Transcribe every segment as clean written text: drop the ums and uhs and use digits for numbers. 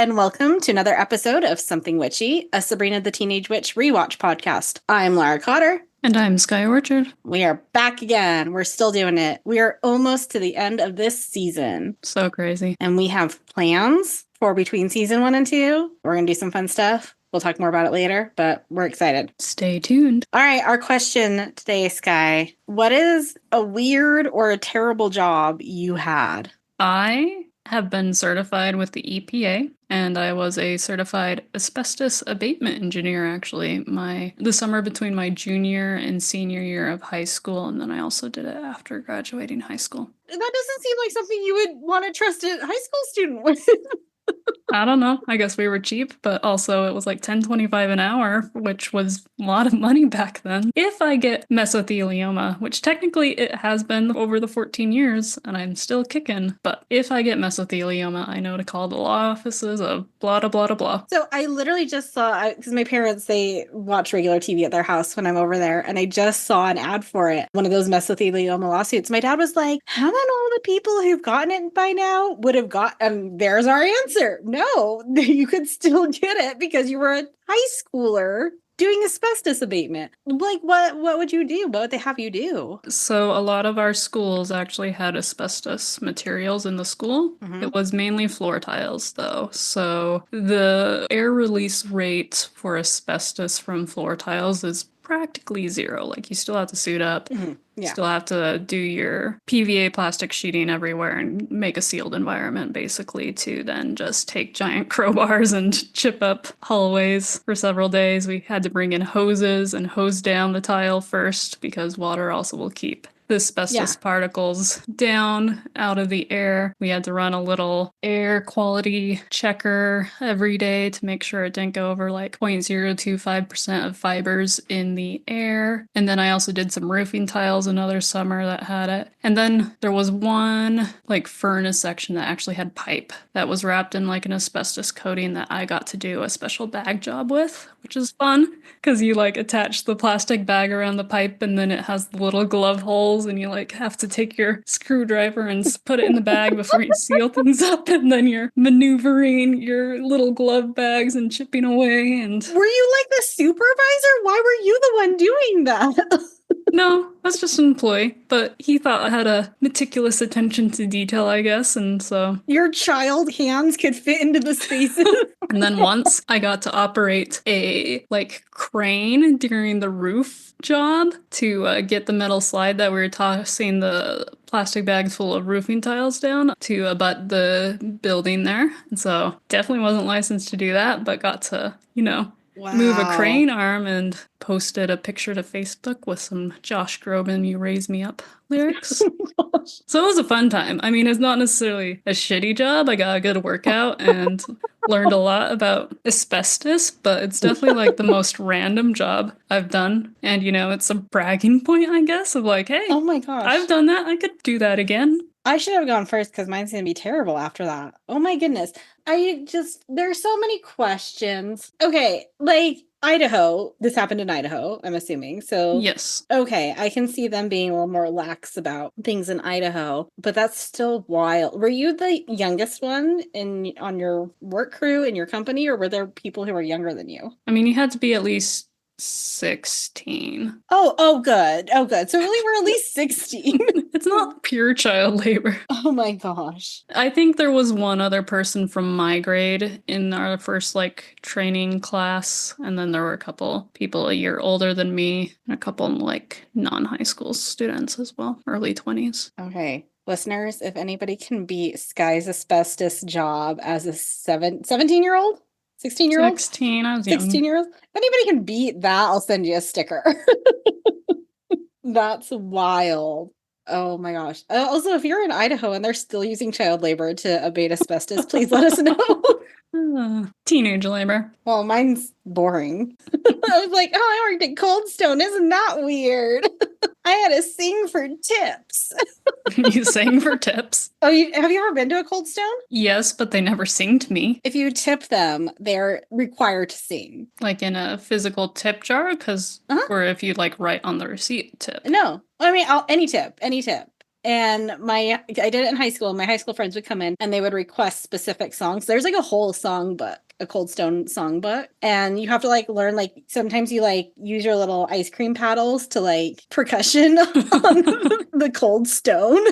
and welcome to another episode of Something Witchy, a Sabrina the Teenage Witch rewatch podcast. I'm Laura Cotter. And I'm Skye Orchard. We are back again. We're still doing it. We are almost to the end of this season. So crazy. And we have plans for between season 1 and 2. We're going to do some fun stuff. We'll talk more about it later, but we're excited. Stay tuned. All right, our question today, Skye. What is a weird or a terrible job you had? I have been certified with the EPA, and I was a certified asbestos abatement engineer, actually, the summer between my junior and senior year of high school, and then I also did it after graduating high school. That doesn't seem like something you would want to trust a high school student with. I don't know. I guess we were cheap, but also it was like $10.25 an hour, which was a lot of money back then. If I get mesothelioma, which technically it has been over the 14 years, and I'm still kicking, but if I get mesothelioma, I know to call the law offices of blah, blah, blah, blah. So I literally just saw, because my parents, they watch regular TV at their house when I'm over there, and I just saw an ad for it. One of those mesothelioma lawsuits. My dad was like, haven't all the people who've gotten it by now would have got, and there's our answer. No, you could still get it because you were a high schooler doing asbestos abatement. Like, what would you do? What would they have you do? So a lot of our schools actually had asbestos materials in the school. Mm-hmm. It was mainly floor tiles, though. So the air release rate for asbestos from floor tiles is practically zero. Like, you still have to suit up. Mm-hmm. Yeah. Still have to do your PVA plastic sheeting everywhere and make a sealed environment, basically, to then just take giant crowbars and chip up hallways for several days. We had to bring in hoses and hose down the tile first because water also will keep the asbestos particles down out of the air. We had to run a little air quality checker every day to make sure it didn't go over like 0.025% of fibers in the air. And then I also did some roofing tiles another summer that had it. And then there was one like furnace section that actually had pipe that was wrapped in like an asbestos coating that I got to do a special bag job with, which is fun because you like attach the plastic bag around the pipe and then it has the little glove holes and you like have to take your screwdriver and put it in the bag before you seal things up, and then you're maneuvering your little glove bags and chipping away. And were you like the supervisor? Why were you the one doing that? No, that's just an employee, but he thought I had a meticulous attention to detail, I guess, and so... Your child hands could fit into the spaces. And then once I got to operate a, like, crane during the roof job to get the metal slide that we were tossing the plastic bags full of roofing tiles down to abut the building there. And so definitely wasn't licensed to do that, but got to, move a crane arm and posted a picture to Facebook with some Josh Groban "You Raise Me Up" lyrics. So it was a fun time. I mean, it's not necessarily a shitty job. I got a good workout and learned a lot about asbestos, but it's definitely like the most random job I've done. And, it's a bragging point, I guess, of like, hey, oh my gosh, I've done that. I could do that again. I should have gone first because mine's going to be terrible after that. Oh my goodness. There's so many questions. Okay, like Idaho, this happened in Idaho, I'm assuming. So, yes. Okay, I can see them being a little more lax about things in Idaho, but that's still wild. Were you the youngest one on your work crew in your company, or were there people who were younger than you? I mean, you had to be at least 16. Oh, good. So really, we're at least 16. It's not pure child labor. Oh my gosh. I think there was one other person from my grade in our first, training class, and then there were a couple people a year older than me, and a couple, non-high school students as well, early 20s. Okay. Listeners, if anybody can beat Skye's asbestos job as a 17-year-old? 16-year-old? 16, I was young. 16-year-old? If anybody can beat that, I'll send you a sticker. That's wild. Oh my gosh. Also, if you're in Idaho and they're still using child labor to abate asbestos, please let us know. Teenage labor. Well, mine's boring. I was like, I worked at Cold Stone. Isn't that weird? I had to sing for tips. You sang for tips? Oh, have you ever been to a Cold Stone? Yes, but they never sing to me. If you tip them, they're required to sing. Like in a physical tip jar? Or if you write on the receipt tip? No. I mean, any tip. And I did it in high school. My high school friends would come in and they would request specific songs. There's like a whole song book, a Cold Stone songbook. And you have to like learn, like sometimes you like use your little ice cream paddles to like percussion on the Cold Stone.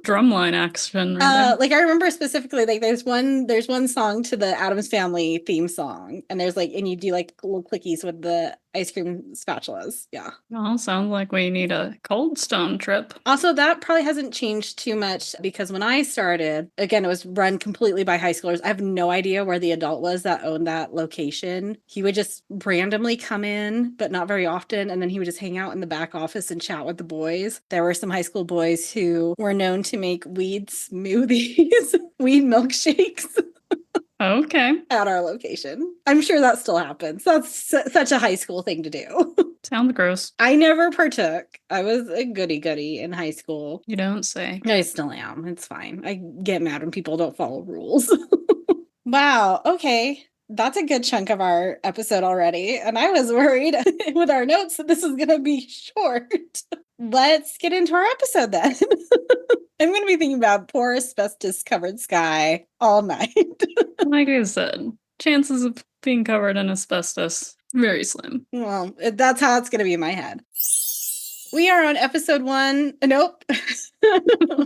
Drumline action. Right Like I remember specifically, like there's one song to the Addams Family theme song, and there's like, and you do like little clickies with the ice cream spatulas. Yeah. well, sounds like we need a Cold Stone trip. Also, that probably hasn't changed too much because when I started, again, it was run completely by high schoolers. I have no idea where the adult was that owned that location. He would just randomly come in, but not very often. And then he would just hang out in the back office and chat with the boys. There were some high school boys who were known to make weed smoothies, weed milkshakes. Okay. At our location. I'm sure that still happens. That's such a high school thing to do. Sounds gross. I never partook. I was a goody-goody in high school. You don't say. I still am. It's fine. I get mad when people don't follow rules. Wow. Okay. That's a good chunk of our episode already. And I was worried with our notes that this is going to be short. Let's get into our episode then. I'm going to be thinking about poor asbestos covered Skye all night. Like I said, chances of being covered in asbestos, very slim. Well, that's how it's going to be in my head. We are on episode 1. Nope.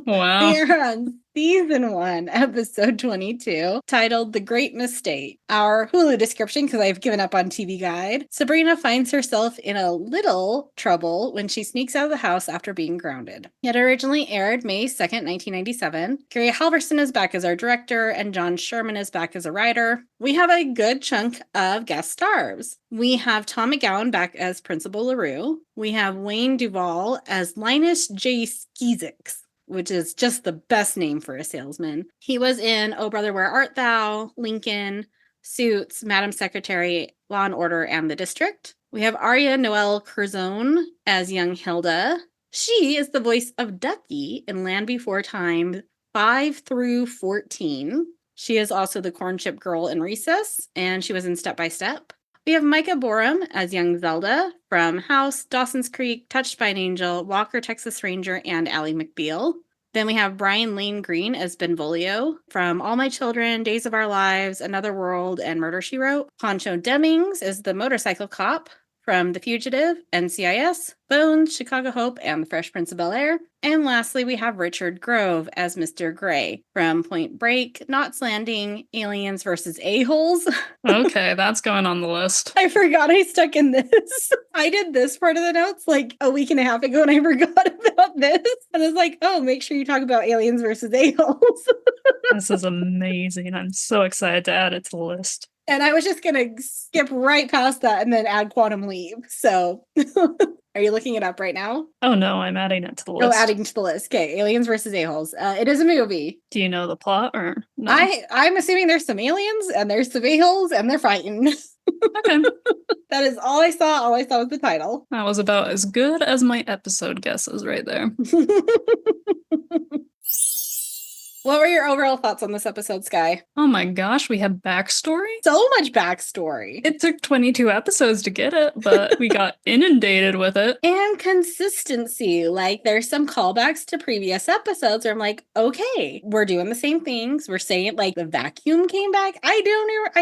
Wow. We are on season 1, episode 22, titled The Great Mistake. Our Hulu description, because I've given up on TV Guide. Sabrina finds herself in a little trouble when she sneaks out of the house after being grounded. It originally aired May 2nd, 1997. Gary Halverson is back as our director, and John Sherman is back as a writer. We have a good chunk of guest stars. We have Tom McGowan back as Principal LaRue. We have Wayne Duvall as Linus J. Skeezix, which is just the best name for a salesman. He was in Oh Brother, Where Art Thou?, Lincoln, Suits, Madam Secretary, Law and Order, and The District. We have Aria Noelle Curzon as young Hilda. She is the voice of Ducky in Land Before Time 5 through 14. She is also the corn chip girl in Recess, and she was in Step by Step. We have Micah Borum as young Zelda from House, Dawson's Creek, Touched by an Angel, Walker, Texas Ranger, and Ally McBeal. Then we have Brian Lane Green as Benvolio from All My Children, Days of Our Lives, Another World, and Murder, She Wrote. Poncho Demings is the motorcycle cop from The Fugitive, NCIS, Bones, Chicago Hope, and The Fresh Prince of Bel-Air. And lastly, we have Richard Grove as Mr. Gray from Point Break, Knots Landing, Aliens vs. A-Holes. Okay, that's going on the list. I forgot I stuck in this. I did this part of the notes like a week and a half ago, and I forgot about this. And I was like, oh, make sure you talk about Aliens versus A-Holes. This is amazing. I'm so excited to add it to the list. And I was just going to skip right past that and then add Quantum Leap. So are you looking it up right now? Oh no, I'm adding it to the list. Oh, adding to the list. Okay, Aliens versus A-Holes. It is a movie. Do you know the plot or no? I'm assuming there's some aliens and there's some A-Holes and they're fighting. Okay. That is all I saw. All I saw was the title. That was about as good as my episode guesses right there. What were your overall thoughts on this episode, Skye? Oh my gosh, we have backstory? So much backstory. It took 22 episodes to get it, but we got inundated with it. And consistency. Like, there's some callbacks to previous episodes where I'm like, okay, we're doing the same things. We're saying, like, the vacuum came back. I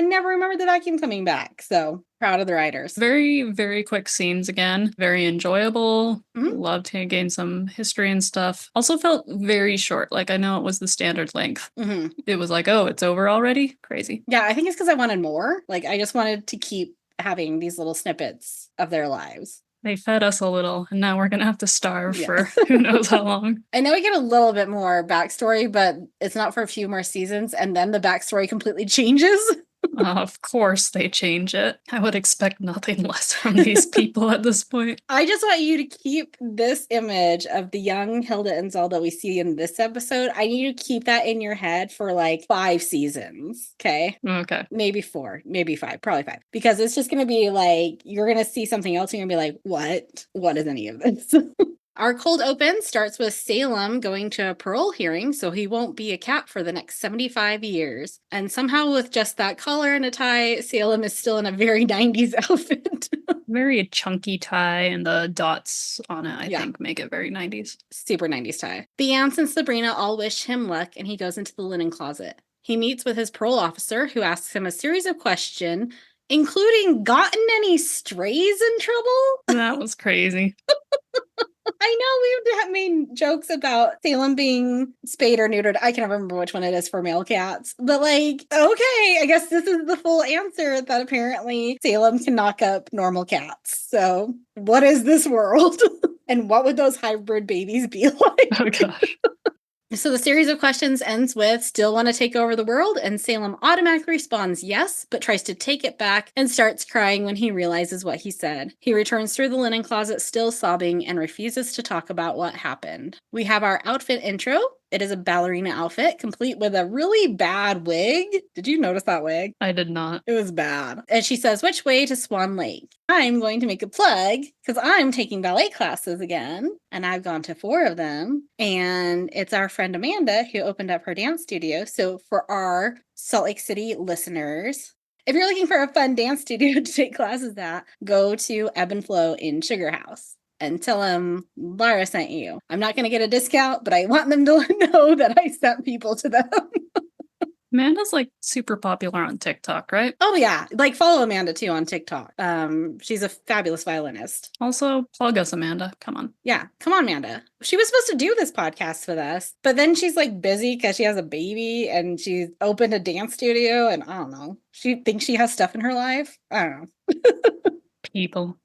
never remember the vacuum coming back. So, proud of the writers. Very, very quick scenes again. Very enjoyable. Mhm. Loved to gain some history and stuff. Also felt very short. Like, I know it was the standard length. Mm-hmm. It was like, oh, it's over already? Crazy. Yeah, I think it's because I wanted more. Like, I just wanted to keep having these little snippets of their lives. They fed us a little, and now we're going to have to starve Yeah. for who knows how long. I know we get a little bit more backstory, but it's not for a few more seasons, and then the backstory completely changes. Of course they change it. I would expect nothing less from these people at this point. I just want you to keep this image of the young Hilda and Zelda we see in this episode. I need you to keep that in your head for like 5 seasons. Okay. Okay. Maybe 4, maybe 5, probably 5. Because it's just going to be like, you're going to see something else and you're going to be like, what? What is any of this? Our cold open starts with Salem going to a parole hearing, so he won't be a cat for the next 75 years. And somehow, with just that collar and a tie, Salem is still in a very 90s outfit. Very chunky tie, and the dots on it, I think, make it very 90s. Super 90s tie. Beyonce and Sabrina all wish him luck, and he goes into the linen closet. He meets with his parole officer, who asks him a series of questions, including, gotten any strays in trouble? That was crazy. I know we've made jokes about Salem being spayed or neutered. I can't remember which one it is for male cats. But like, okay, I guess this is the full answer, that apparently Salem can knock up normal cats. So what is this world? And what would those hybrid babies be like? Oh gosh. So the series of questions ends with, still want to take over the world? And Salem automatically responds yes, but tries to take it back and starts crying when he realizes what he said. He returns through the linen closet still sobbing and refuses to talk about what happened. We have our outfit intro. It is a ballerina outfit, complete with a really bad wig. Did you notice that wig? I did not. It was bad. And she says, which way to Swan Lake? I'm going to make a plug because I'm taking ballet classes again. And I've gone to 4 of them. And it's our friend Amanda who opened up her dance studio. So for our Salt Lake City listeners, if you're looking for a fun dance studio to take classes at, go to Ebb and Flow in Sugar House. And tell them Laura sent you. I'm not going to get a discount, but I want them to know that I sent people to them. Amanda's like super popular on TikTok, right? Oh yeah, like follow Amanda too on TikTok. She's a fabulous violinist. Also, plug us, Amanda. Come on. Yeah, come on, Amanda. She was supposed to do this podcast with us, but then she's like busy because she has a baby and she's opened a dance studio, and I don't know. She thinks she has stuff in her life. I don't know. People.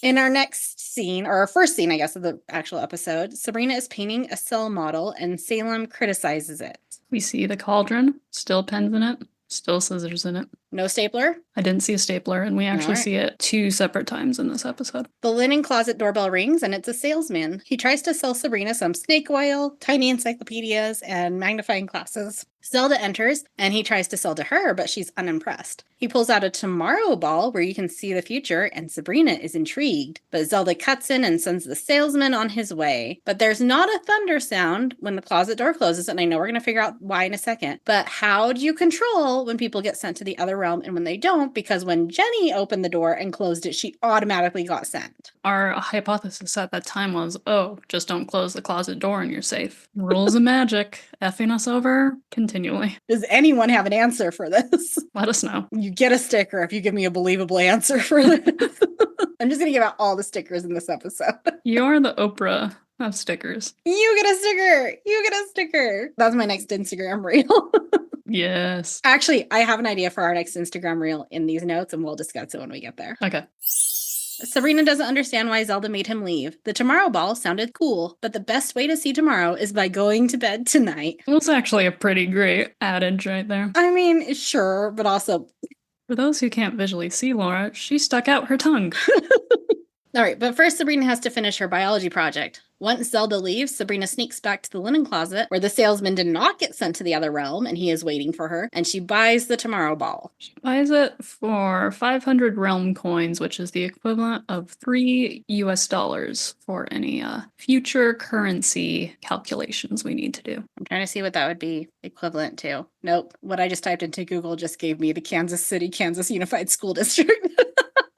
In our next scene, or our first scene, I guess, of the actual episode, Sabrina is painting a cell model and Salem criticizes it. We see the cauldron, still pens in it, still scissors in it. No stapler? I didn't see a stapler, and we actually see it 2 separate times in this episode. The linen closet doorbell rings, and it's a salesman. He tries to sell Sabrina some snake oil, tiny encyclopedias, and magnifying glasses. Zelda enters, and he tries to sell to her, but she's unimpressed. He pulls out a tomorrow ball where you can see the future, and Sabrina is intrigued. But Zelda cuts in and sends the salesman on his way. But there's not a thunder sound when the closet door closes, and I know we're going to figure out why in a second. But how do you control when people get sent to the other realm and when they don't? Because when Jenny opened the door and closed it, she automatically got sent. Our hypothesis at that time was, oh, just don't close the closet door and you're safe. Rules of magic, effing us over continually. Does anyone have an answer for this? Let us know. You get a sticker if you give me a believable answer for this. I'm just going to give out all the stickers in this episode. You're the Oprah of stickers. You get a sticker. You get a sticker. That's my next Instagram reel. Yes. Actually, I have an idea for our next Instagram reel in these notes, and we'll discuss it when we get there. Okay. Sabrina doesn't understand why Zelda made him leave. The tomorrow ball sounded cool, but the best way to see tomorrow is by going to bed tonight. It was actually a pretty great adage right there. I mean, sure, but also... For those who can't visually see Laura, she stuck out her tongue. All right, but first Sabrina has to finish her biology project. Once Zelda leaves, Sabrina sneaks back to the linen closet where the salesman did not get sent to the other realm and he is waiting for her, and she buys the tomorrow ball. She buys it for 500 realm coins, which is the equivalent of $3 US for any future currency calculations we need to do. I'm trying to see what that would be equivalent to. Nope, what I just typed into Google just gave me the Kansas City, Kansas Unified School District.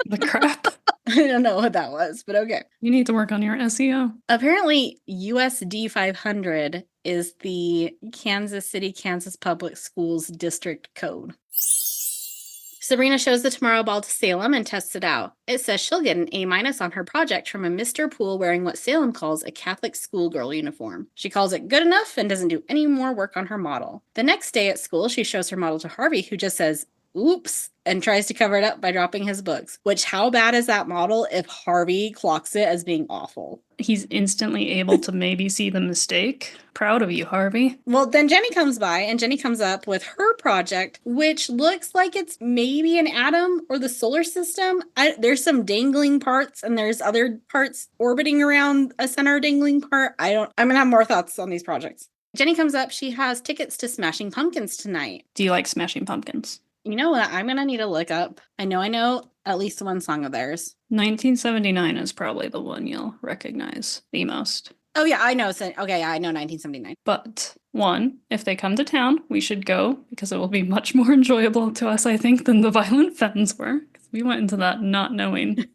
The crap. I don't know what that was, but okay. You need to work on your SEO. Apparently, USD 500 is the Kansas City, Kansas Public Schools district code. Sabrina shows the tomorrow ball to Salem and tests it out. It says she'll get an A- on her project from a Mr. Poole wearing what Salem calls a Catholic schoolgirl uniform. She calls it good enough and doesn't do any more work on her model. The next day at school, she shows her model to Harvey, who just says, oops, and tries to cover it up by dropping his books. Which, how bad is that model if Harvey clocks it as being awful? He's instantly able to maybe see the mistake. Proud of you, Harvey. Well, then Jenny comes by, and Jenny comes up with her project, which looks like it's maybe an atom or the solar system. There's some dangling parts, and there's other parts orbiting around a center dangling part. I'm going to have more thoughts on these projects. Jenny comes up. She has tickets to Smashing Pumpkins tonight. Do you like Smashing Pumpkins? You know what? I'm going to need to look up. I know at least one song of theirs. 1979 is probably the one you'll recognize the most. Oh, yeah, I know. So, okay, yeah, I know 1979. But one, if they come to town, we should go because it will be much more enjoyable to us, I think, than the Violent Femmes were. We went into that not knowing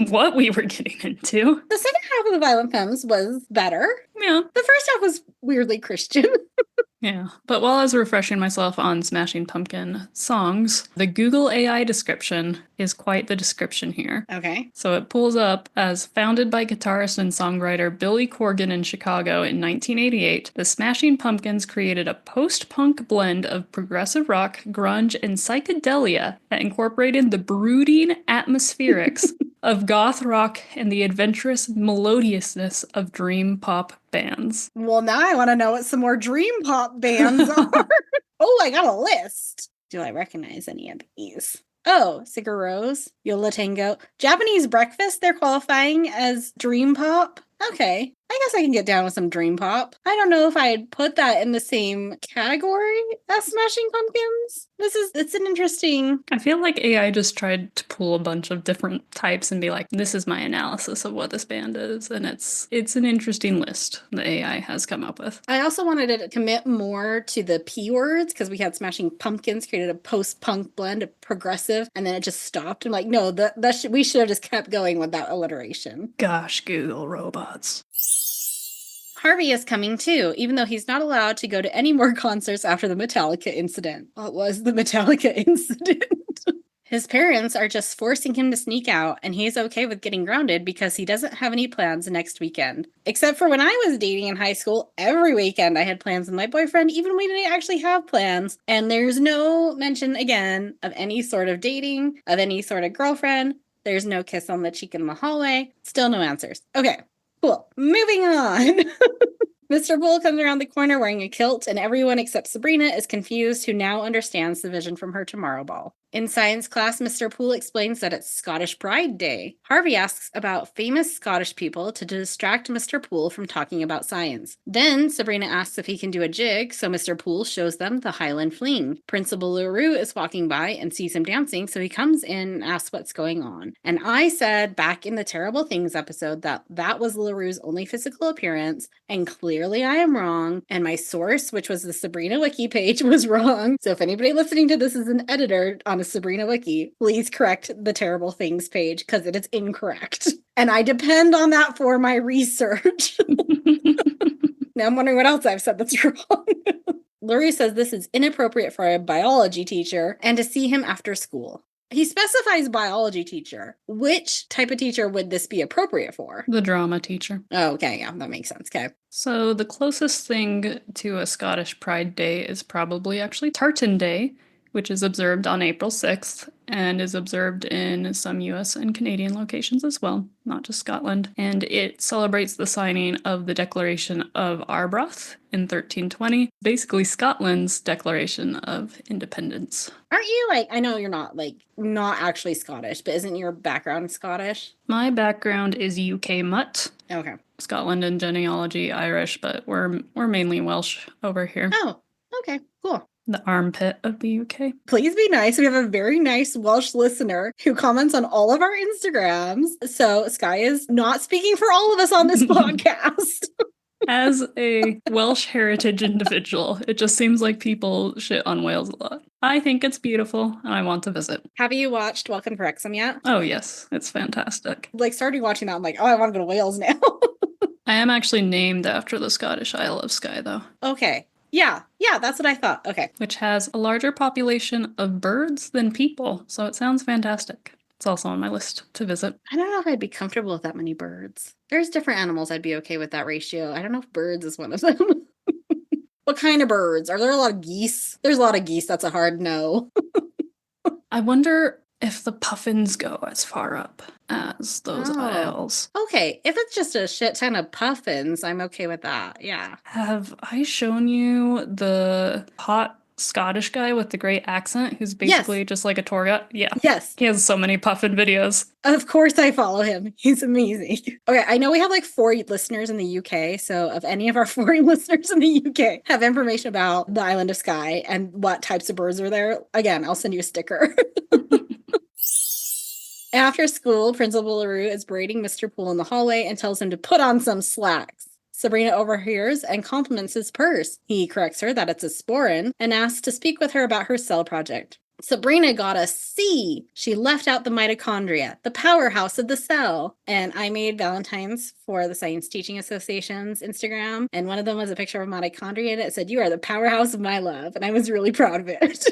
what we were getting into. The second half of the Violent Femmes was better. Yeah. The first half was weirdly Christian. Yeah, but while I was refreshing myself on Smashing Pumpkin songs, the Google AI description is quite the description here. Okay. So it pulls up as founded by guitarist and songwriter Billy Corgan in Chicago in 1988, the Smashing Pumpkins created a post-punk blend of progressive rock, grunge, and psychedelia that incorporated the brooding atmospherics of goth rock and the adventurous melodiousness of dream pop bands. Well, now I want to know what some more dream pop bands are. Oh, I got a list. Do I recognize any of these? Oh, Sigur Rós, Yola Tango. Japanese Breakfast, they're qualifying as dream pop. Okay. I guess I can get down with some dream pop. I don't know if I'd put that in the same category as Smashing Pumpkins. It's an interesting... I feel like AI just tried to pull a bunch of different types and be like, this is my analysis of what this band is. And it's an interesting list that AI has come up with. I also wanted to commit more to the P words because we had Smashing Pumpkins created a post-punk blend of progressive and then it just stopped. I'm like, no, we should have just kept going with that alliteration. Gosh, Google robots. Harvey is coming too, even though he's not allowed to go to any more concerts after the Metallica incident. What was the Metallica incident? His parents are just forcing him to sneak out, and he's okay with getting grounded because he doesn't have any plans next weekend. Except for when I was dating in high school, every weekend I had plans with my boyfriend, even when we didn't actually have plans. And there's no mention, again, of any sort of dating, of any sort of girlfriend. There's no kiss on the cheek in the hallway. Still no answers. Okay. Cool. Moving on. Mr. Bull comes around the corner wearing a kilt, and everyone except Sabrina is confused, who now understands the vision from her tomorrow ball. In science class, Mr. Poole explains that it's Scottish Pride Day. Harvey asks about famous Scottish people to distract Mr. Poole from talking about science. Then Sabrina asks if he can do a jig, so Mr. Poole shows them the Highland Fling. Principal LaRue is walking by and sees him dancing, so he comes in and asks what's going on. And I said back in the Terrible Things episode that was LaRue's only physical appearance, and clearly I am wrong, and my source, which was the Sabrina Wiki page, was wrong. So if anybody listening to this is an editor on a Sabrina Wiki, please correct the Terrible Things page because it is incorrect. And I depend on that for my research. Now I'm wondering what else I've said that's wrong. LaRue says this is inappropriate for a biology teacher and to see him after school. He specifies biology teacher. Which type of teacher would this be appropriate for? The drama teacher. Oh, okay. Yeah, that makes sense. Okay. So the closest thing to a Scottish Pride Day is probably actually Tartan Day, which is observed on April 6th and is observed in some US and Canadian locations as well, not just Scotland. And it celebrates the signing of the Declaration of Arbroath in 1320, basically Scotland's Declaration of Independence. Aren't you I know you're not actually Scottish, but isn't your background Scottish? My background is UK Mutt. Okay. Scotland and genealogy Irish, but we're mainly Welsh over here. Oh, okay, cool. The armpit of the UK. Please be nice. We have a very nice Welsh listener who comments on all of our Instagrams. So Skye is not speaking for all of us on this podcast. As a Welsh heritage individual, it just seems like people shit on Wales a lot. I think it's beautiful and I want to visit. Have you watched Welcome to Wrexham yet? Oh yes, it's fantastic. Starting watching that, I'm like, oh, I want to go to Wales now. I am actually named after the Scottish Isle of Skye, though. Okay. Yeah, that's what I thought. Okay. Which has a larger population of birds than people, so it sounds fantastic. It's also on my list to visit. I don't know if I'd be comfortable with that many birds. There's different animals I'd be okay with that ratio. I don't know if birds is one of them. What kind of birds? Are there a lot of geese? There's a lot of geese. That's a hard no. I wonder if the puffins go as far up as those isles. Okay, if it's just a shit ton of puffins, I'm okay with that. Yeah. Have I shown you the hot Scottish guy with the great accent who's basically just like a tour guide? Yeah. Yes. He has so many puffin videos. Of course I follow him. He's amazing. Okay, I know we have like 4 listeners in the UK, so if any of our foreign listeners in the UK have information about the island of Skye and what types of birds are there, again, I'll send you a sticker. After school, Principal LaRue is berating Mr. Poole in the hallway and tells him to put on some slacks. Sabrina overhears and compliments his purse. He corrects her that it's a sporran and asks to speak with her about her cell project. Sabrina got a C. She left out the mitochondria, the powerhouse of the cell. And I made Valentine's for the Science Teaching Association's Instagram. And one of them was a picture of mitochondria and it said, "You are the powerhouse of my love." And I was really proud of it.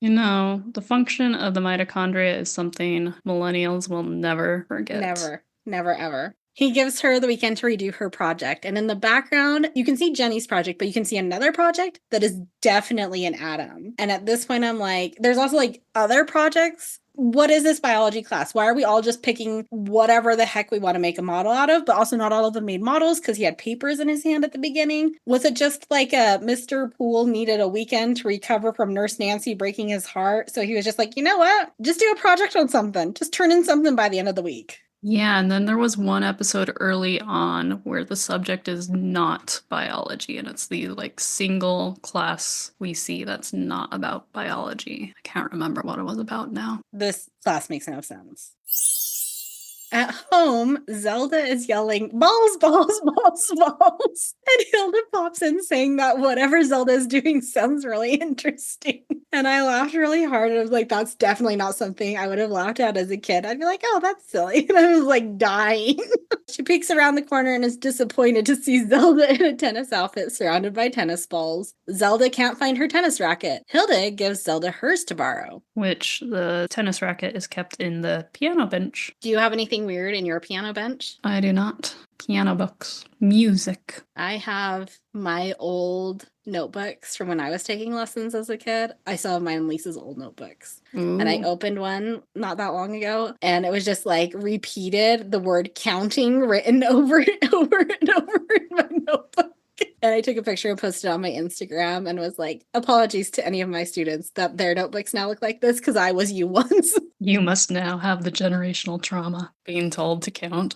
You know, the function of the mitochondria is something millennials will never forget. Never, never, ever. He gives her the weekend to redo her project. And in the background, you can see Jenny's project, but you can see another project that is definitely an atom. And at this point, I'm like, there's also like other projects. What is this biology class? Why are we all just picking whatever the heck we want to make a model out of? But also not all of them made models because he had papers in his hand at the beginning. Was it just like Mr. Poole needed a weekend to recover from Nurse Nancy breaking his heart? So he was just like, you know what? Just do a project on something. Just turn in something by the end of the week. Yeah, and then there was one episode early on where the subject is not biology, and it's the like single class we see that's not about biology. I can't remember what it was about now. This class makes no sense. At home, Zelda is yelling, "Balls, balls, balls, balls." And Hilda pops in saying that whatever Zelda is doing sounds really interesting. And I laughed really hard. I was like, that's definitely not something I would have laughed at as a kid. I'd be like, oh, that's silly. And I was like dying. She peeks around the corner and is disappointed to see Zelda in a tennis outfit surrounded by tennis balls. Zelda can't find her tennis racket. Hilda gives Zelda hers to borrow. Which the tennis racket is kept in the piano bench. Do you have anything weird in your piano bench? I do not. Piano books. Music. I have my old notebooks from when I was taking lessons as a kid. I still have mine and Lisa's old notebooks. Ooh. And I opened one not that long ago, and it was just like repeated the word counting written over and over and over in my notebook. And I took a picture and posted it on my Instagram and was like, apologies to any of my students that their notebooks now look like this because I was you once. You must now have the generational trauma being told to count.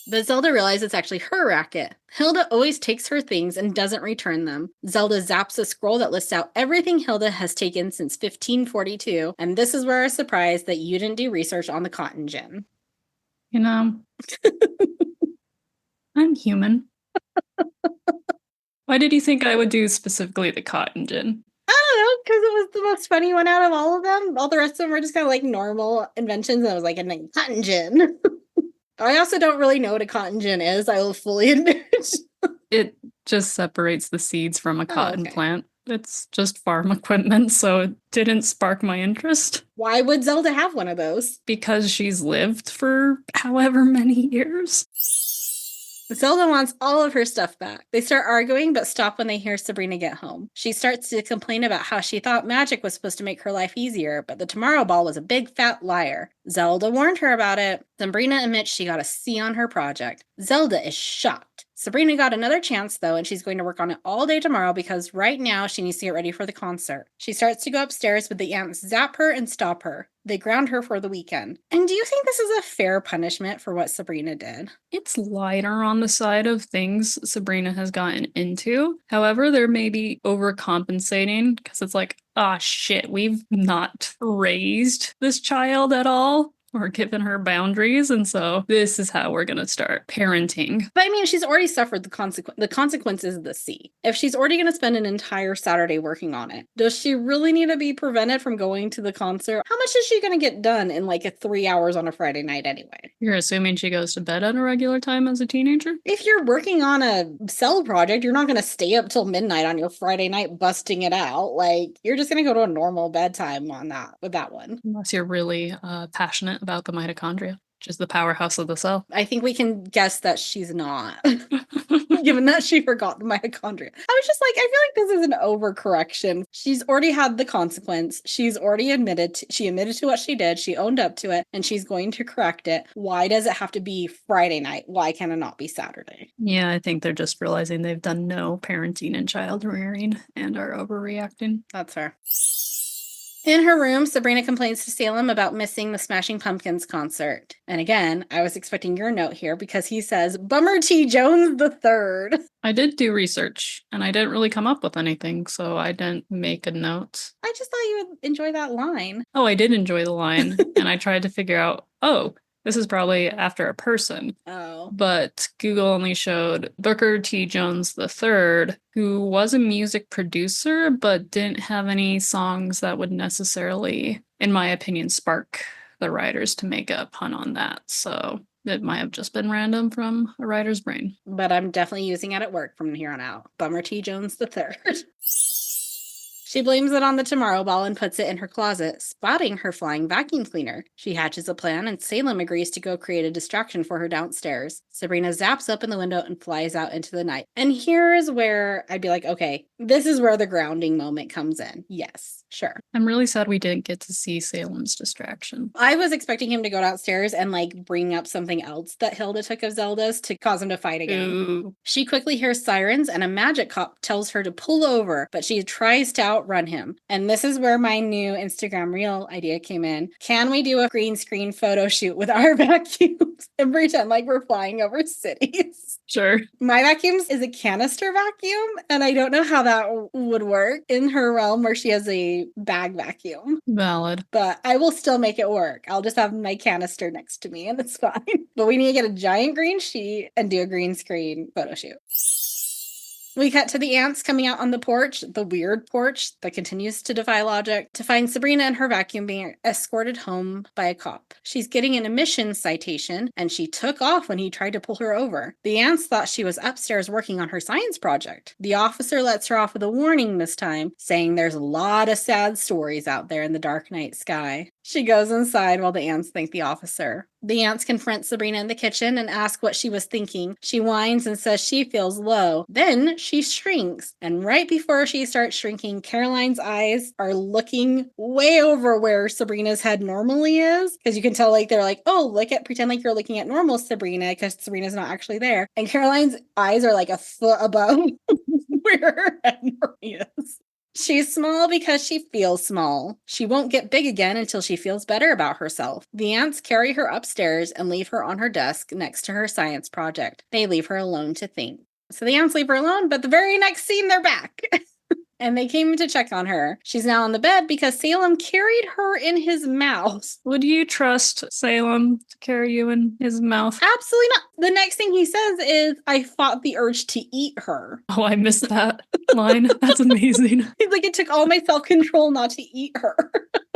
But Zelda realizes it's actually her racket. Hilda always takes her things and doesn't return them. Zelda zaps a scroll that lists out everything Hilda has taken since 1542, and this is where our surprise that you didn't do research on the cotton gin. You know, I'm human. Why did you think I would do specifically the cotton gin? I don't know, because it was the most funny one out of all of them. All the rest of them were just kind of like normal inventions, and I was like, and then cotton gin. I also don't really know what a cotton gin is, I will fully admit. It just separates the seeds from a cotton okay. plant. It's just farm equipment, so it didn't spark my interest. Why would Zelda have one of those? Because she's lived for however many years. Zelda wants all of her stuff back. They start arguing, but stop when they hear Sabrina get home. She starts to complain about how she thought magic was supposed to make her life easier, but the Tomorrow Ball was a big fat liar. Zelda warned her about it. Sabrina admits she got a C on her project. Zelda is shocked. Sabrina got another chance, though, and she's going to work on it all day tomorrow because right now she needs to get ready for the concert. She starts to go upstairs, but the ants zap her and stop her. They ground her for the weekend. And do you think this is a fair punishment for what Sabrina did? It's lighter on the side of things Sabrina has gotten into. However, there may be overcompensating because it's like, ah, shit, we've not raised this child at all or given her boundaries, and so this is how we're gonna start parenting. But I mean, she's already suffered the consequences of the C. If she's already going to spend an entire Saturday working on it, does she really need to be prevented from going to the concert? How much is she going to get done in like 3 hours on a Friday night anyway? You're assuming she goes to bed at a regular time as a teenager? If you're working on a cell project, you're not going to stay up till midnight on your Friday night busting it out. Like, you're just going to go to a normal bedtime on that with that one. Unless you're really passionate about the mitochondria, which is the powerhouse of the cell. I think we can guess that she's not, given that she forgot the mitochondria. I was just like, I feel like this is an overcorrection. She's already had the consequence. She's already she admitted to what she did. She owned up to it, and she's going to correct it. Why does it have to be Friday night? Why can't it not be Saturday? Yeah, I think they're just realizing they've done no parenting and child rearing and are overreacting. That's her. In her room, Sabrina complains to Salem about missing the Smashing Pumpkins concert. And again, I was expecting your note here because he says, Bummer T. Jones the Third. I did do research, and I didn't really come up with anything, so I didn't make a note. I just thought you would enjoy that line. Oh, I did enjoy the line, and I tried to figure out, this is probably after a person. Oh. But Google only showed Booker T. Jones III, who was a music producer, but didn't have any songs that would necessarily, in my opinion, spark the writers to make a pun on that. So it might have just been random from a writer's brain. But I'm definitely using it at work from here on out. Bummer T. Jones III. She blames it on the Tomorrow Ball and puts it in her closet, spotting her flying vacuum cleaner. She hatches a plan, and Salem agrees to go create a distraction for her downstairs. Sabrina zaps open the window and flies out into the night. And here's where I'd be like, okay, this is where the grounding moment comes in. Yes, sure. I'm really sad we didn't get to see Salem's distraction. I was expecting him to go downstairs and like bring up something else that Hilda took of Zelda's to cause him to fight again. Ooh. She quickly hears sirens and a magic cop tells her to pull over, but she tries to outrun him. And this is where my new Instagram reel idea came in. Can we do a green screen photo shoot with our vacuums and pretend like we're flying over cities? Sure. My vacuums is a canister vacuum, and I don't know how that would work in her realm where she has a bag vacuum. Valid. But I will still make it work. I'll just have my canister next to me and it's fine. But we need to get a giant green sheet and do a green screen photo shoot. We cut to the ants coming out on the porch, the weird porch that continues to defy logic, to find Sabrina and her vacuum being escorted home by a cop. She's getting an emissions citation, and she took off when he tried to pull her over. The ants thought she was upstairs working on her science project. The officer lets her off with a warning this time, saying there's a lot of sad stories out there in the dark night sky. She goes inside while the ants thank the officer. The ants confront Sabrina in the kitchen and ask what she was thinking. She whines and says she feels low. Then she shrinks. And right before she starts shrinking, Caroline's eyes are looking way over where Sabrina's head normally is. Because you can tell like they're like, oh, pretend like you're looking at normal Sabrina because Sabrina's not actually there. And Caroline's eyes are like a foot above where her head normally is. She's small because she feels small. She won't get big again until she feels better about herself. The ants carry her upstairs and leave her on her desk next to her science project. They leave her alone to think. So the ants leave her alone, but the very next scene, they're back. And they came to check on her. She's now on the bed because Salem carried her in his mouth. Would you trust Salem to carry you in his mouth? Absolutely not. The next thing he says is, I fought the urge to eat her. Oh, I missed that line. That's amazing. He's like, it took all my self-control not to eat her.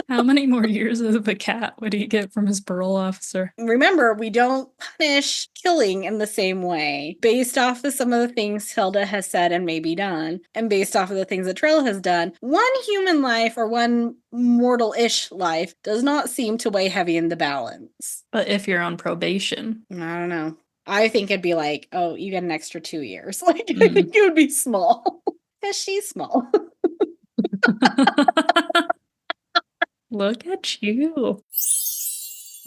How many more years of a cat would he get from his parole officer? Remember, we don't punish killing in the same way. Based off of some of the things Hilda has said and maybe done, and based off of the things that Trill has done, one human life or one mortal-ish life does not seem to weigh heavy in the balance. But if you're on probation. I don't know. I think it'd be like, oh, you get an extra 2 years. Like, I think it would be small. Because she's small. Look at you.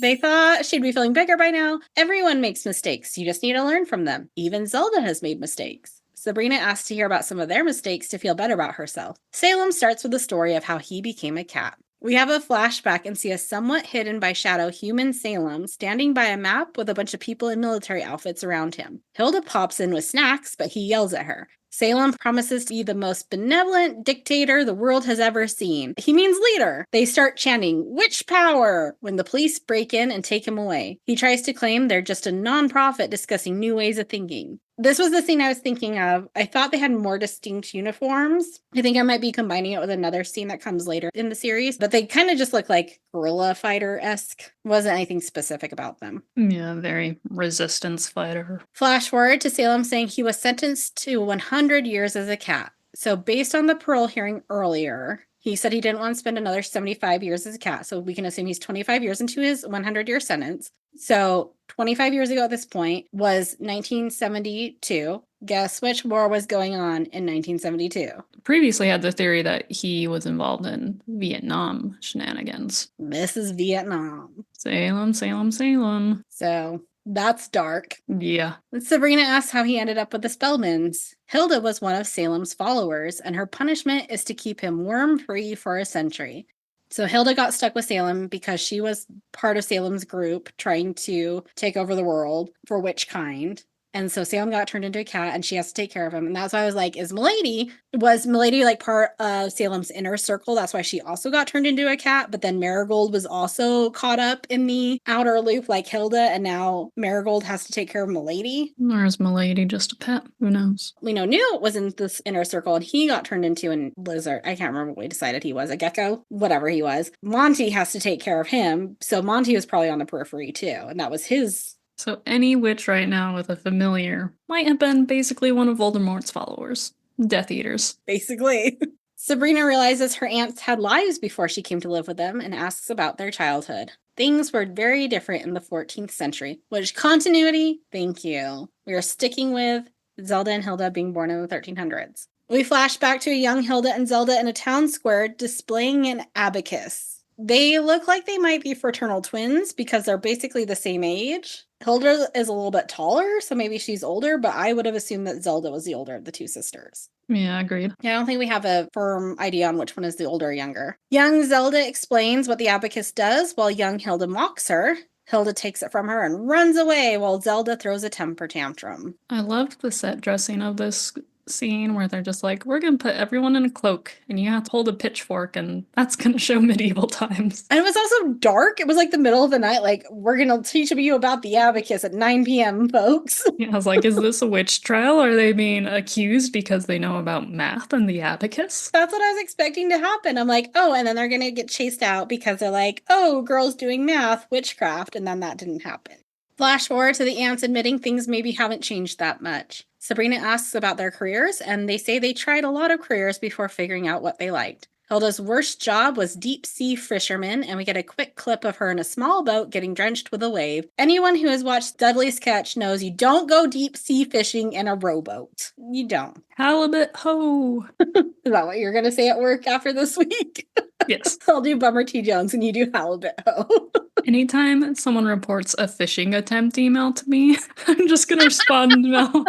They thought she'd be feeling bigger by now. Everyone makes mistakes. You just need to learn from them. Even Zelda has made mistakes. Sabrina asks to hear about some of their mistakes to feel better about herself. Salem starts with the story of how he became a cat. We have a flashback and see a somewhat hidden by shadow human Salem standing by a map with a bunch of people in military outfits around him. Hilda pops in with snacks, but he yells at her. Salem promises to be the most benevolent dictator the world has ever seen. He means leader. They start chanting, "Witch power!" when the police break in and take him away. He tries to claim they're just a non-profit discussing new ways of thinking. This was the scene I was thinking of. I thought they had more distinct uniforms. I think I might be combining it with another scene that comes later in the series, but they kind of just look like guerrilla fighter-esque. Wasn't anything specific about them. Yeah, very resistance fighter. Flash forward to Salem saying he was sentenced to 100 years as a cat. So based on the parole hearing earlier, he said he didn't want to spend another 75 years as a cat. So we can assume he's 25 years into his 100-year sentence. So 25 years ago at this point was 1972. Guess which war was going on in 1972? Previously had the theory that he was involved in Vietnam shenanigans. This is Vietnam. Salem, Salem, Salem. So that's dark. Yeah. Sabrina asks how he ended up with the Spellmans. Hilda was one of Salem's followers, and her punishment is to keep him worm-free for a century. So Hilda got stuck with Salem because she was part of Salem's group trying to take over the world for which kind. And so Salem got turned into a cat and she has to take care of him. And that's why I was like, was Milady like part of Salem's inner circle? That's why she also got turned into a cat. But then Marigold was also caught up in the outer loop like Hilda. And now Marigold has to take care of Milady. Or is Milady just a pet? Who knows? We know Newt was in this inner circle and he got turned into a lizard. I can't remember what we decided he was, a gecko, whatever he was. Monty has to take care of him. So Monty was probably on the periphery too. And that was his. So any witch right now with a familiar might have been basically one of Voldemort's followers. Death Eaters. Basically. Sabrina realizes her aunts had lives before she came to live with them and asks about their childhood. Things were very different in the 14th century. Which continuity? Thank you. We are sticking with Zelda and Hilda being born in the 1300s. We flash back to a young Hilda and Zelda in a town square displaying an abacus. They look like they might be fraternal twins because they're basically the same age. Hilda is a little bit taller, so maybe she's older, but I would have assumed that Zelda was the older of the two sisters. Yeah, agreed. Yeah, I don't think we have a firm idea on which one is the older or younger. Young Zelda explains what the abacus does while young Hilda mocks her. Hilda takes it from her and runs away while Zelda throws a temper tantrum. I loved the set dressing of this scene where they're just like, we're gonna put everyone in a cloak and you have to hold a pitchfork and that's gonna show medieval times. And it was also dark. It was like the middle of the night, like, we're gonna teach you about the abacus at 9 p.m., folks. Yeah, I was like, is this a witch trial? Are they being accused because they know about math and the abacus? That's what I was expecting to happen. I'm like, oh, and then they're gonna get chased out because they're like, oh, girls doing math, witchcraft, and then that didn't happen. Flash forward to the aunts admitting things maybe haven't changed that much. Sabrina asks about their careers, and they say they tried a lot of careers before figuring out what they liked. Hilda's worst job was deep sea fisherman, and we get a quick clip of her in a small boat getting drenched with a wave. Anyone who has watched Dudley's Catch knows you don't go deep sea fishing in a rowboat. You don't. Halibut ho! Is that what you're going to say at work after this week? Yes. I'll do Bummer T. Jones and you do Halibut ho. Anytime someone reports a phishing attempt email to me, I'm just gonna respond now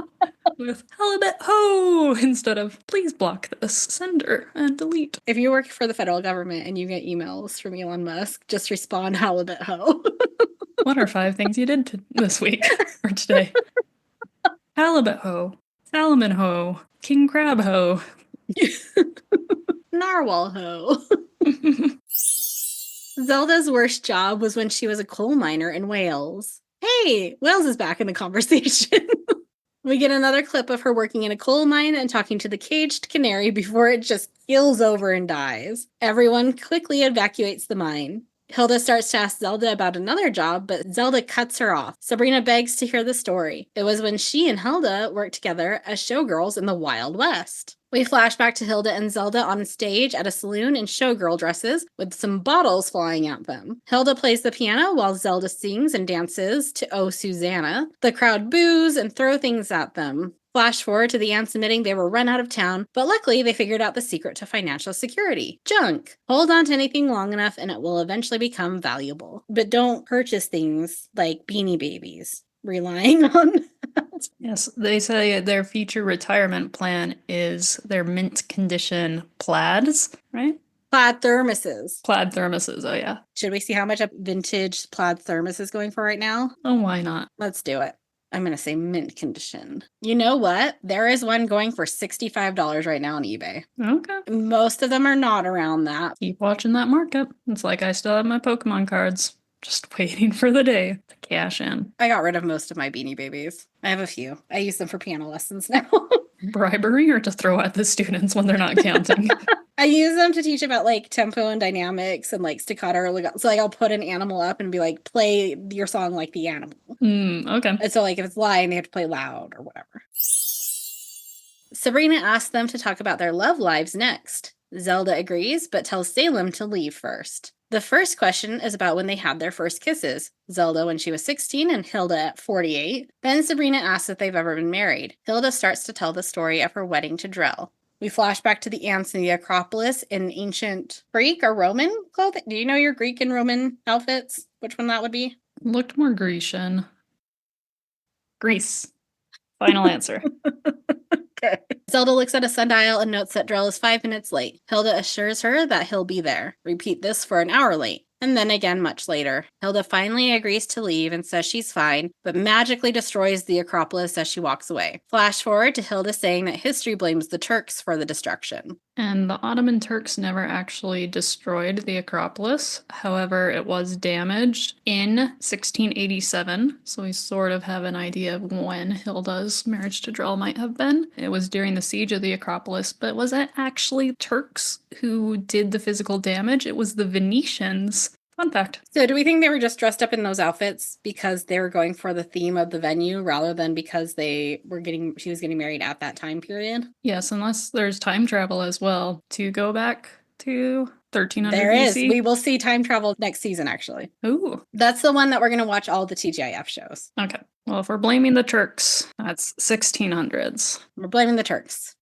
with Halibut ho instead of please block this sender and delete. If you work for the federal government and you get emails from Elon Musk, just respond Halibut ho. What are 5 things you did this week or today? Halibut ho, salmon ho, king crab ho, Narwhal ho. Zelda's worst job was when she was a coal miner in Wales. Hey, Wales is back in the conversation. We get another clip of her working in a coal mine and talking to the caged canary before it just keels over and dies. Everyone quickly evacuates the mine. Hilda starts to ask Zelda about another job, but Zelda cuts her off. Sabrina begs to hear the story. It was when she and Hilda worked together as showgirls in the Wild West. We flash back to Hilda and Zelda on stage at a saloon in showgirl dresses with some bottles flying at them. Hilda plays the piano while Zelda sings and dances to Oh Susanna. The crowd boos and throw things at them. Flash forward to the aunts admitting they were run out of town, but luckily they figured out the secret to financial security. Junk. Hold on to anything long enough and it will eventually become valuable. But don't purchase things like Beanie Babies, relying on that. Yes, they say their future retirement plan is their mint condition plaids, right? Plaid thermoses. Plaid thermoses, oh yeah. Should we see how much a vintage plaid thermos is going for right now? Oh, why not? Let's do it. I'm going to say mint condition. You know what? There is one going for $65 right now on eBay. Okay. Most of them are not around that. Keep watching that market. It's like I still have my Pokemon cards. Just waiting for the day to cash in. I got rid of most of my Beanie Babies. I have a few. I use them for piano lessons now. Bribery or to throw at the students when they're not counting? I use them to teach about like tempo and dynamics and like staccato or legato. So like I'll put an animal up and be like, play your song like the animal. Okay. And so like if it's lying, they have to play loud or whatever. Sabrina asks them to talk about their love lives next. Zelda agrees, but tells Salem to leave first. The first question is about when they had their first kisses. Zelda when she was 16 and Hilda at 48. Then Sabrina asks if they've ever been married. Hilda starts to tell the story of her wedding to Drell. We flash back to the ants in the Acropolis in ancient Greek or Roman clothing. Do you know your Greek and Roman outfits? Which one that would be? Looked more Grecian. Greece. Final answer. Okay. Zelda looks at a sundial and notes that Drell is 5 minutes late. Hilda assures her that he'll be there. Repeat this for an hour late. And then again much later. Hilda finally agrees to leave and says she's fine, but magically destroys the Acropolis as she walks away. Flash forward to Hilda saying that history blames the Turks for the destruction. And the Ottoman Turks never actually destroyed the Acropolis. However, it was damaged in 1687, so we sort of have an idea of when Hilda's marriage to Drell might have been. It was during the siege of the Acropolis, but was it actually Turks who did the physical damage? It was the Venetians. Fun fact. So do we think they were just dressed up in those outfits because they were going for the theme of the venue rather than because she was getting married at that time period? Yes, unless there's time travel as well to go back to 1300 There is. BC. We will see time travel next season, actually. Ooh. That's the one that we're going to watch all the TGIF shows. Okay. Well, if we're blaming the Turks, that's 1600s. We're blaming the Turks.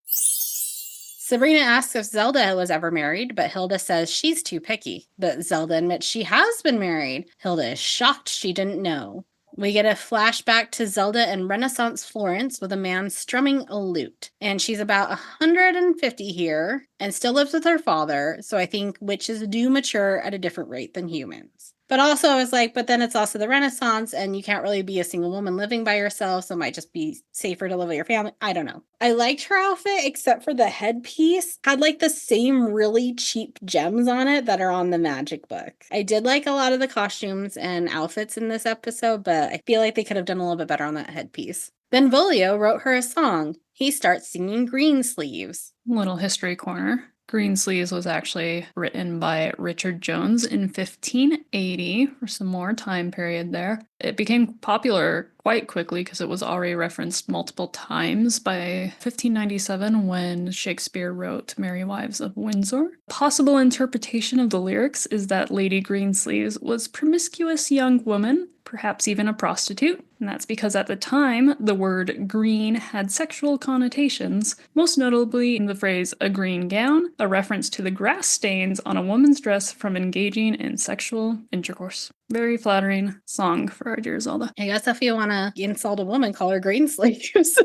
Sabrina asks if Zelda was ever married, but Hilda says she's too picky. But Zelda admits she has been married. Hilda is shocked she didn't know. We get a flashback to Zelda in Renaissance Florence with a man strumming a lute. And she's about 150 here and still lives with her father, so I think witches do mature at a different rate than humans. But also I was like, but then it's also the Renaissance and you can't really be a single woman living by yourself, so it might just be safer to live with your family. I don't know. I liked her outfit except for the headpiece. Had like the same really cheap gems on it that are on the magic book. I did like a lot of the costumes and outfits in this episode, but I feel like they could have done a little bit better on that headpiece. Benvolio wrote her a song. He starts singing Green Sleeves. Little history corner. Green Sleeves was actually written by Richard Jones in 1580 for some more time period there. It became popular quite quickly because it was already referenced multiple times by 1597 when Shakespeare wrote Merry Wives of Windsor. Possible interpretation of the lyrics is that Lady Greensleeves was a promiscuous young woman, perhaps even a prostitute, and that's because at the time, the word green had sexual connotations, most notably in the phrase a green gown, a reference to the grass stains on a woman's dress from engaging in sexual intercourse. Very flattering song for our dear Zelda. I guess if you want to insult a woman, call her Green Sleeves.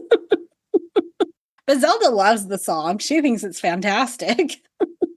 But Zelda loves the song. She thinks it's fantastic.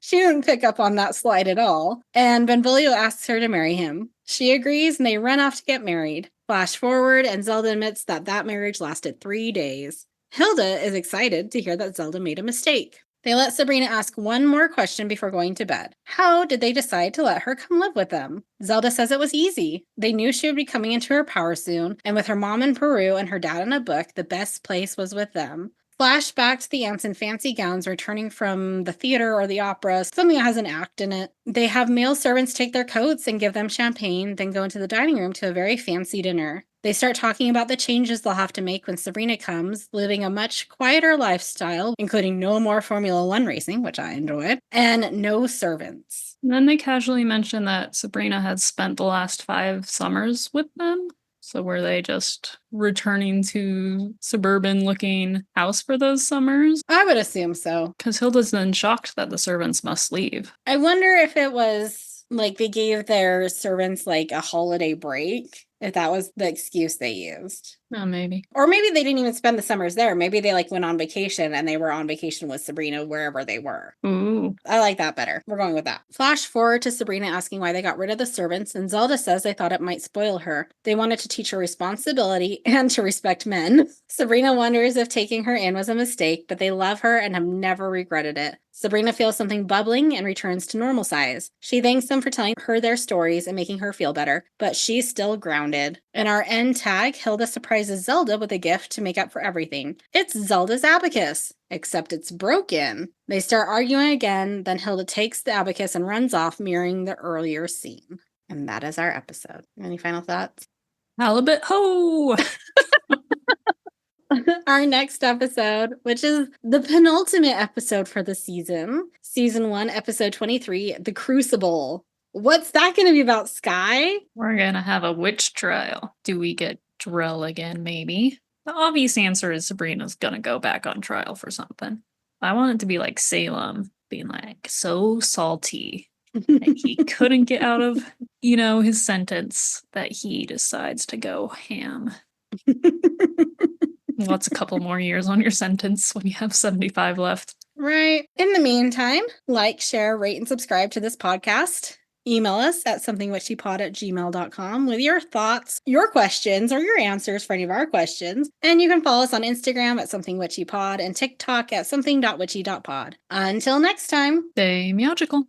She didn't pick up on that slide at all. And Benvolio asks her to marry him. She agrees and they run off to get married. Flash forward and Zelda admits that that marriage lasted 3 days. Hilda is excited to hear that Zelda made a mistake. They let Sabrina ask one more question before going to bed. How did they decide to let her come live with them? Zelda says it was easy. They knew she would be coming into her power soon, and with her mom in Peru and her dad in a book, the best place was with them. Flashback to the aunts in fancy gowns returning from the theater or the opera, something that has an act in it. They have male servants take their coats and give them champagne, then go into the dining room to a very fancy dinner. They start talking about the changes they'll have to make when Sabrina comes, living a much quieter lifestyle, including no more Formula One racing, which I enjoyed, and no servants. And then they casually mention that Sabrina had spent the last 5 summers with them. So were they just returning to suburban-looking house for those summers? I would assume so. Because Hilda's then shocked that the servants must leave. I wonder if it was like they gave their servants like a holiday break, if that was the excuse they used. Oh, maybe. Or maybe they didn't even spend the summers there. Maybe they like went on vacation and they were on vacation with Sabrina wherever they were. Ooh. I like that better. We're going with that. Flash forward to Sabrina asking why they got rid of the servants, and Zelda says they thought it might spoil her. They wanted to teach her responsibility and to respect men. Sabrina wonders if taking her in was a mistake, but they love her and have never regretted it. Sabrina feels something bubbling and returns to normal size. She thanks them for telling her their stories and making her feel better, but she's still grounded. In our end tag, Hilda surprises Zelda with a gift to make up for everything. It's Zelda's abacus, except it's broken. They start arguing again, then Hilda takes the abacus and runs off, mirroring the earlier scene. And that is our episode. Any final thoughts? Halibut ho! Our next episode, which is the penultimate episode for the season, season 1, episode 23, The Crucible. What's that going to be about, Skye? We're gonna have a witch trial. Do we get Drell again, maybe? The obvious answer is Sabrina's gonna go back on trial for something. I want it to be like Salem, being like so salty that he couldn't get out of, his sentence that he decides to go ham. What's a couple more years on your sentence when you have 75 left? Right. In the meantime, like, share, rate, and subscribe to this podcast. Email us at somethingwitchypod@gmail.com with your thoughts, your questions, or your answers for any of our questions. And you can follow us on Instagram at somethingwitchypod and TikTok at something.witchy.pod. Until next time. Stay meowgical.